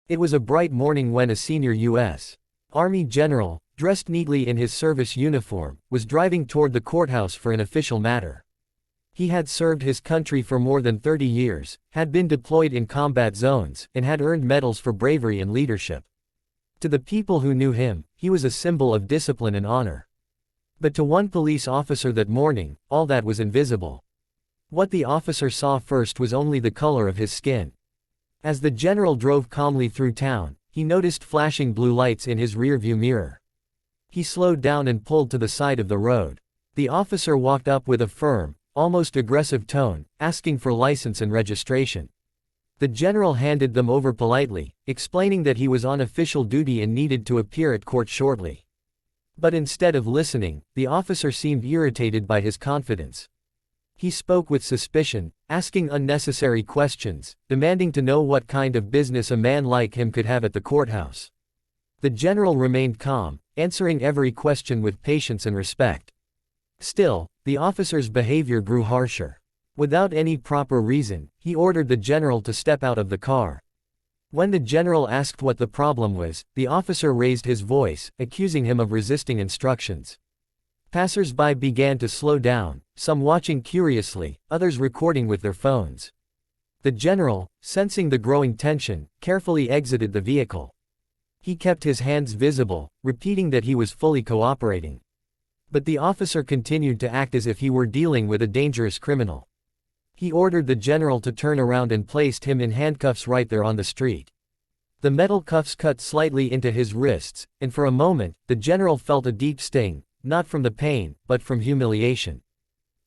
It was a bright morning when a senior U.S. Army general, dressed neatly in his service uniform, was driving toward the courthouse for an official matter. He had served his country for more than 30 years, had been deployed in combat zones, and had earned medals for bravery and leadership. To the people who knew him, he was a symbol of discipline and honor. But to one police officer that morning, all that was invisible. What the officer saw first was only the color of his skin. As the general drove calmly through town, he noticed flashing blue lights in his rearview mirror. He slowed down and pulled to the side of the road. The officer walked up with a firm, almost aggressive tone, asking for license and registration. The general handed them over politely, explaining that he was on official duty and needed to appear at court shortly. But instead of listening, the officer seemed irritated by his confidence. He spoke with suspicion, asking unnecessary questions, demanding to know what kind of business a man like him could have at the courthouse. The general remained calm, answering every question with patience and respect. Still, the officer's behavior grew harsher. Without any proper reason, he ordered the general to step out of the car. When the general asked what the problem was, the officer raised his voice, accusing him of resisting instructions. Passers-by began to slow down, some watching curiously, others recording with their phones. The general, sensing the growing tension, carefully exited the vehicle. He kept his hands visible, repeating that he was fully cooperating. But the officer continued to act as if he were dealing with a dangerous criminal. He ordered the general to turn around and placed him in handcuffs right there on the street. The metal cuffs cut slightly into his wrists, and for a moment, the general felt a deep sting, not from the pain, but from humiliation.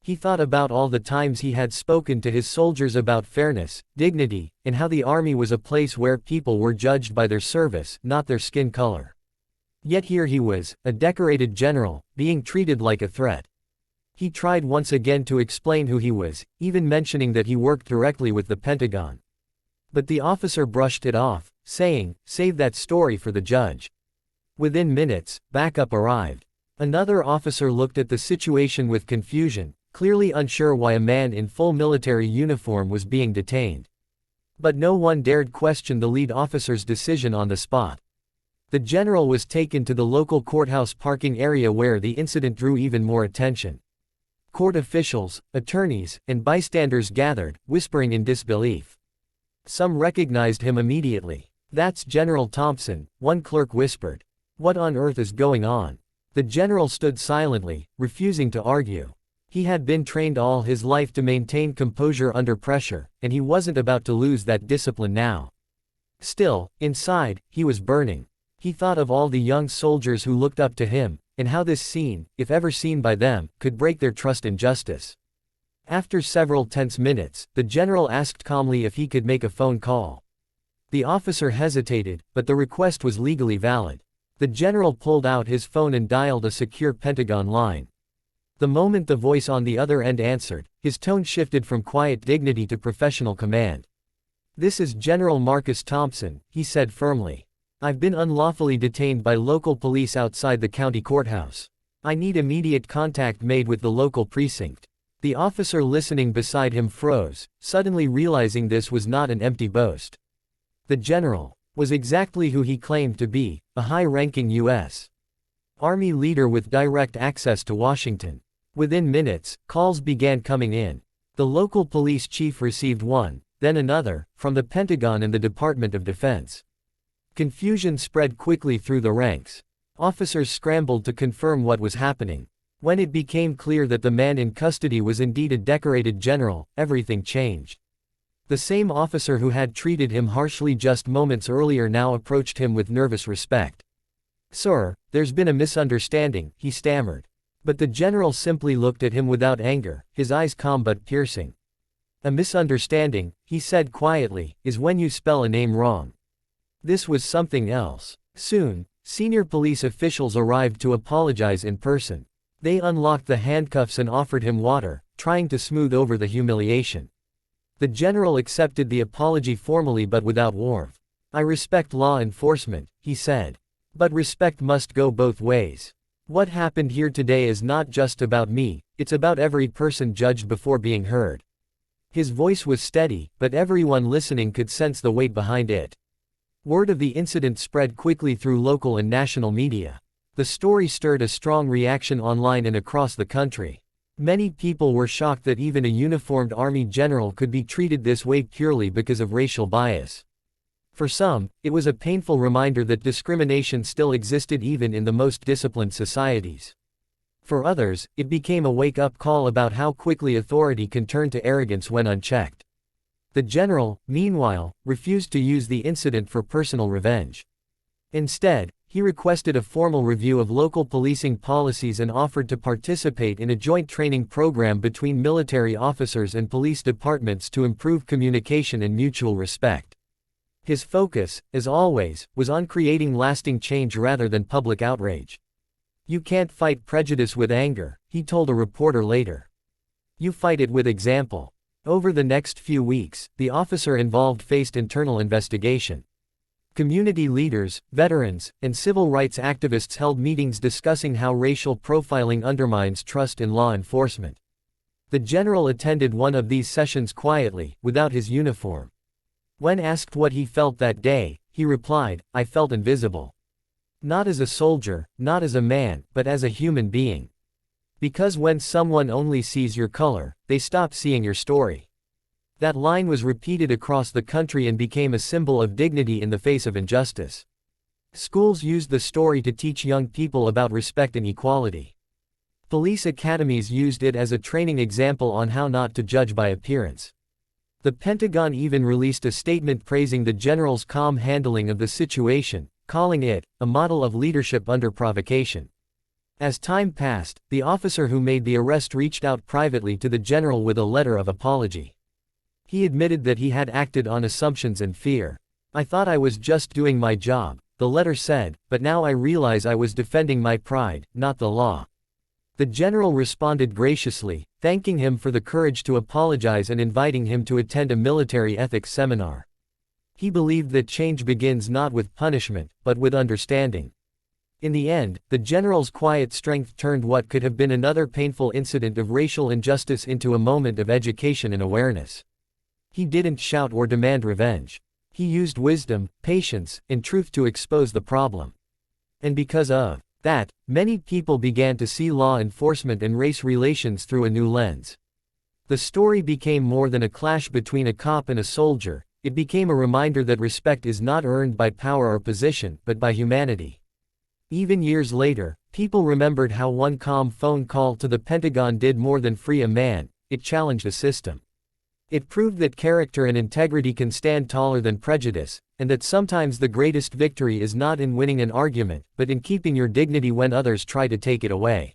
He thought about all the times he had spoken to his soldiers about fairness, dignity, and how the army was a place where people were judged by their service, not their skin color. Yet here he was, a decorated general, being treated like a threat. He tried once again to explain who he was, even mentioning that he worked directly with the Pentagon. But the officer brushed it off, saying, "Save that story for the judge." Within minutes, backup arrived. Another officer looked at the situation with confusion, clearly unsure why a man in full military uniform was being detained. But no one dared question the lead officer's decision on the spot. The general was taken to the local courthouse parking area where the incident drew even more attention. Court officials, attorneys, and bystanders gathered, whispering in disbelief. Some recognized him immediately. "That's General Thompson," one clerk whispered. "What on earth is going on?" The general stood silently, refusing to argue. He had been trained all his life to maintain composure under pressure, and he wasn't about to lose that discipline now. Still, inside, he was burning. He thought of all the young soldiers who looked up to him, and how this scene, if ever seen by them, could break their trust in justice. After several tense minutes, the general asked calmly if he could make a phone call. The officer hesitated, but the request was legally valid. The general pulled out his phone and dialed a secure Pentagon line. The moment the voice on the other end answered, his tone shifted from quiet dignity to professional command. "This is General Marcus Thompson," he said firmly. "I've been unlawfully detained by local police outside the county courthouse. I need immediate contact made with the local precinct." The officer listening beside him froze, suddenly realizing this was not an empty boast. The general was exactly who he claimed to be, a high-ranking U.S. Army leader with direct access to Washington. Within minutes, calls began coming in. The local police chief received one, then another, from the Pentagon and the Department of Defense. Confusion spread quickly through the ranks. Officers scrambled to confirm what was happening. When it became clear that the man in custody was indeed a decorated general, everything changed. The same officer who had treated him harshly just moments earlier now approached him with nervous respect. "Sir, there's been a misunderstanding," he stammered. But the general simply looked at him without anger, his eyes calm but piercing. "A misunderstanding," he said quietly, "is when you spell a name wrong." This was something else. Soon, senior police officials arrived to apologize in person. They unlocked the handcuffs and offered him water, trying to smooth over the humiliation. The general accepted the apology formally but without warmth. "I respect law enforcement," he said. "But respect must go both ways. What happened here today is not just about me, it's about every person judged before being heard." His voice was steady, but everyone listening could sense the weight behind it. Word of the incident spread quickly through local and national media. The story stirred a strong reaction online and across the country. Many people were shocked that even a uniformed army general could be treated this way purely because of racial bias. For some, it was a painful reminder that discrimination still existed even in the most disciplined societies. For others, it became a wake-up call about how quickly authority can turn to arrogance when unchecked. The general, meanwhile, refused to use the incident for personal revenge. Instead, he requested a formal review of local policing policies and offered to participate in a joint training program between military officers and police departments to improve communication and mutual respect. His focus, as always, was on creating lasting change rather than public outrage. "You can't fight prejudice with anger," he told a reporter later. "You fight it with example." Over the next few weeks, the officer involved faced internal investigation. Community leaders, veterans, and civil rights activists held meetings discussing how racial profiling undermines trust in law enforcement. The general attended one of these sessions quietly, without his uniform. When asked what he felt that day, he replied, "I felt invisible. Not as a soldier, not as a man, but as a human being. Because when someone only sees your color, they stop seeing your story." That line was repeated across the country and became a symbol of dignity in the face of injustice. Schools used the story to teach young people about respect and equality. Police academies used it as a training example on how not to judge by appearance. The Pentagon even released a statement praising the general's calm handling of the situation, calling it a model of leadership under provocation. As time passed, the officer who made the arrest reached out privately to the general with a letter of apology. He admitted that he had acted on assumptions and fear. "I thought I was just doing my job," the letter said, "but now I realize I was defending my pride, not the law." The general responded graciously, thanking him for the courage to apologize and inviting him to attend a military ethics seminar. He believed that change begins not with punishment, but with understanding. In the end, the general's quiet strength turned what could have been another painful incident of racial injustice into a moment of education and awareness. He didn't shout or demand revenge. He used wisdom, patience, and truth to expose the problem. And because of that, many people began to see law enforcement and race relations through a new lens. The story became more than a clash between a cop and a soldier. It became a reminder that respect is not earned by power or position, but by humanity. Even years later, people remembered how one calm phone call to the Pentagon did more than free a man, it challenged a system. It proved that character and integrity can stand taller than prejudice, and that sometimes the greatest victory is not in winning an argument, but in keeping your dignity when others try to take it away.